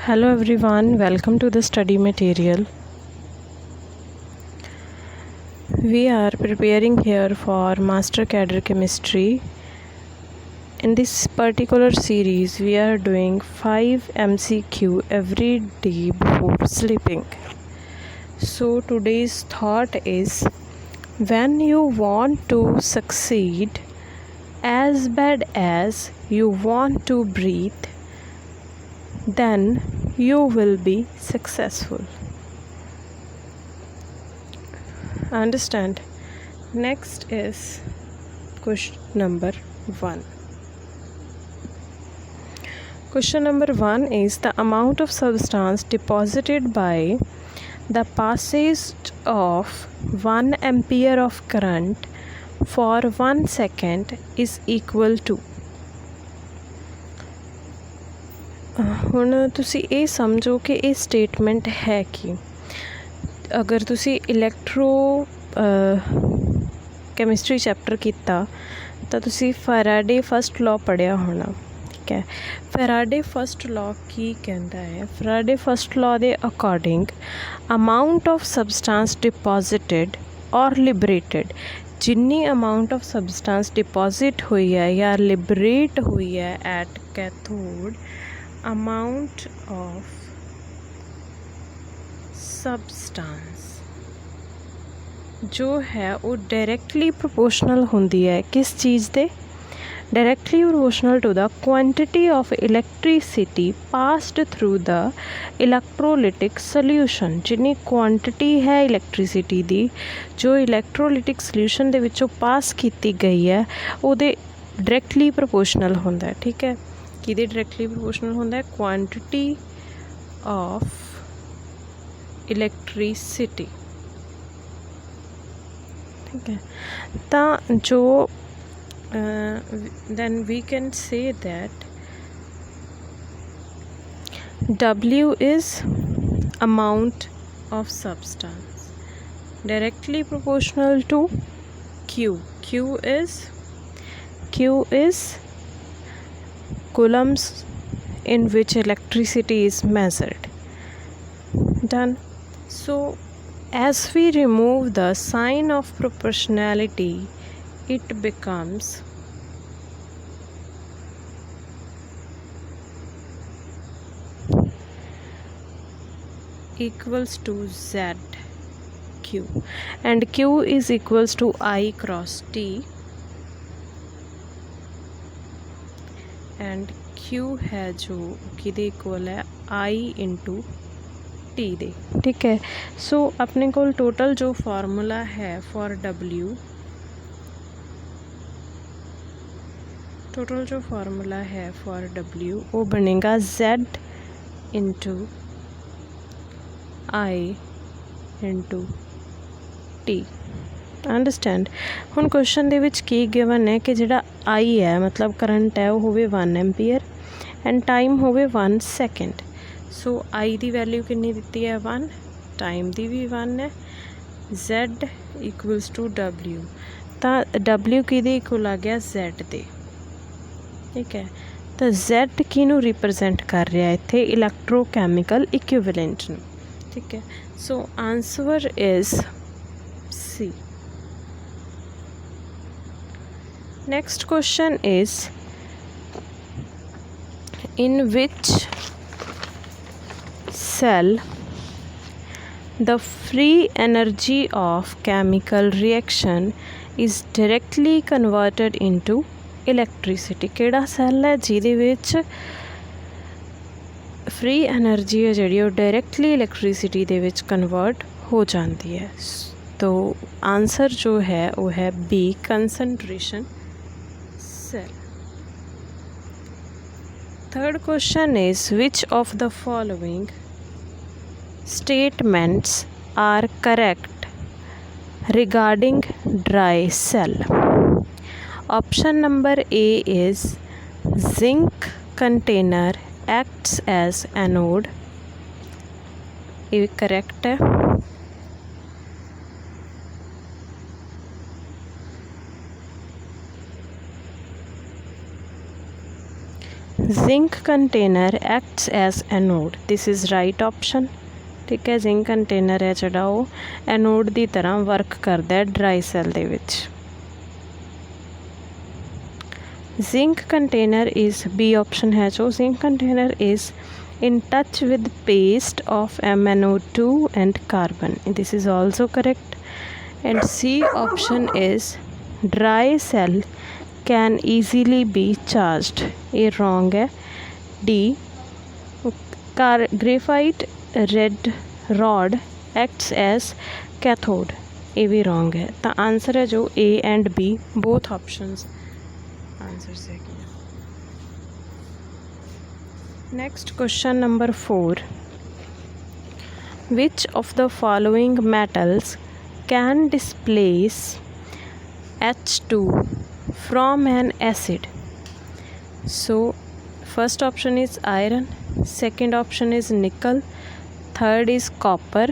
Hello everyone, welcome to the study material. We are preparing here for Master Cadre Chemistry. In this particular series, we are doing 5 MCQ every day before sleeping. So today's thought is, when you want to succeed as bad as you want to breathe, then you will be successful. Understand? Next is question number 1. Question number 1 is the amount of substance deposited by the passage of 1 ampere of current for 1 second is equal to। ਹੁਣ ਤੁਸੀਂ ਇਹ ਸਮਝੋ ਕਿ ਇਹ statement ਹੈ ਕਿ ਅਗਰ ਤੁਸੀਂ ਇਲੈਕਟ੍ਰੋ ਕੈਮਿਸਟਰੀ ਚੈਪਟਰ ਕੀਤਾ ਤਾਂ ਤੁਸੀਂ ਫੈਰਾਡੇ ਫਸਟ ਲਾਅ ਪੜ੍ਹਿਆ ਹੋਣਾ, ਠੀਕ ਹੈ। ਫੈਰਾਡੇ ਫਸਟ ਲਾਅ ਕੀ ਕਹਿੰਦਾ ਹੈ? ਫੈਰਾਡੇ ਫਸਟ ਲਾਅ ਦੇ ਅਕੋਰਡਿੰਗ ਅਮਾਊਂਟ ਆਫ ਸਬਸਟੈਂਸ ਡਿਪੋਜ਼ਿਟਡ ਔਰ ਲਿਬਰੇਟਡ, ਜਿੰਨੀ ਅਮਾਊਂਟ ਆਫ ਸਬਸਟੈਂਸ ਡਿਪੋਜ਼ਿਟ ਹੋਈ ਹੈ ਜਾਂ ਲਿਬਰੇਟ ਹੋਈ ਹੈ ਐਟ ਕੈਥੋਡ, amount of substance जो है वो डायरेक्टली प्रोपोर्शनल होंदी है किस चीज़ दे? Directly proportional to the quantity of electricity passed through the electrolytic solution. जिन्नी क्वांटिटी है इलैक्ट्रिसिटी दी जो इलैक्ट्रोलिटिक सोल्यूशन दे विचों पास की गई है उहदे डायरेक्टली प्रोपोर्शनल होंदा है, ठीक है। किहदे डायरेक्टली प्रोपोर्शनल होंदा है? क्वांटिटी ऑफ इलैक्ट्रिसिटी, ठीक है। तो जो then we can say that W is amount of substance directly proportional to Q. Q is coulombs in which electricity is measured. Done. So as we remove the sign of proportionality, it becomes equals to ZQ, and Q is equals to I cross T, and Q है जो किदे equal है I into T दे, ठीक है। सो अपने को total जो formula है फॉर W, टोटल जो फार्मूला है फॉर W वो बनेगा Z into I into T। Understand? हुण क्वेश्चन दे विच की गिवन है कि जिहड़ा आई है मतलब करंट है वो होवे 1 एम्पीयर एंड टाइम होवे 1 सैकेंड। सो आई दी वैल्यू कितनी दित्ती है? 1, टाइम दी भी 1 है, Z इक्वल्स टू W, तो W किहदे इक्वल आ गया? Z दे, ठीक है। तो Z किनू रिप्रजेंट कर रहा है इत्थे? इलैक्ट्रोकैमिकल इक्विवेलेंट नूं, ठीक है। So answer is C. Next question is, in which cell the free energy of chemical reaction is directly converted into electricity? केड़ा सेल है जिहदे विच फ्री एनर्जी है जिहड़ी वो directly electricity they which convert हो जाती है? तो आंसर जो है वो है B, concentration cell. Third question is, which of the following statements are correct regarding dry cell? Option number A is zinc container acts as anode, ये correct है। Zinc container acts as anode, this is right option. ठीक है, zinc container है जिहड़ा वो anode की तरह work करता है dry cell the which. Zinc container is, B option है जो, zinc container is in touch with paste of MnO2 and carbon, this is also correct। and C option is dry cell can easily be charged, ये wrong है। D graphite red rod acts as cathode, ये भी wrong है। तो answer है जो A and B both options answer है। Next question number 4, which of the following metals can displace H2 from an acid? So first option is iron, second option is nickel, third is copper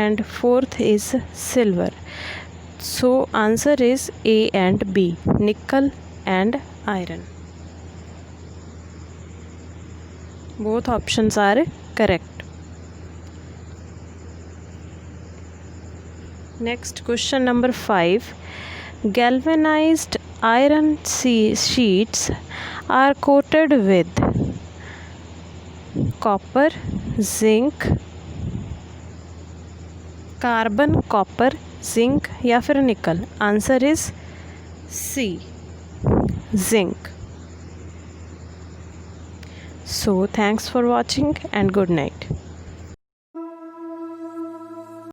and fourth is silver। So answer is A and B, nickel and iron, both options are correct। Next question number 5, galvanized iron sheets are coated with copper, zinc, carbon, copper, zinc या फिर निकल। Answer is C, zinc। So thanks for watching and good night।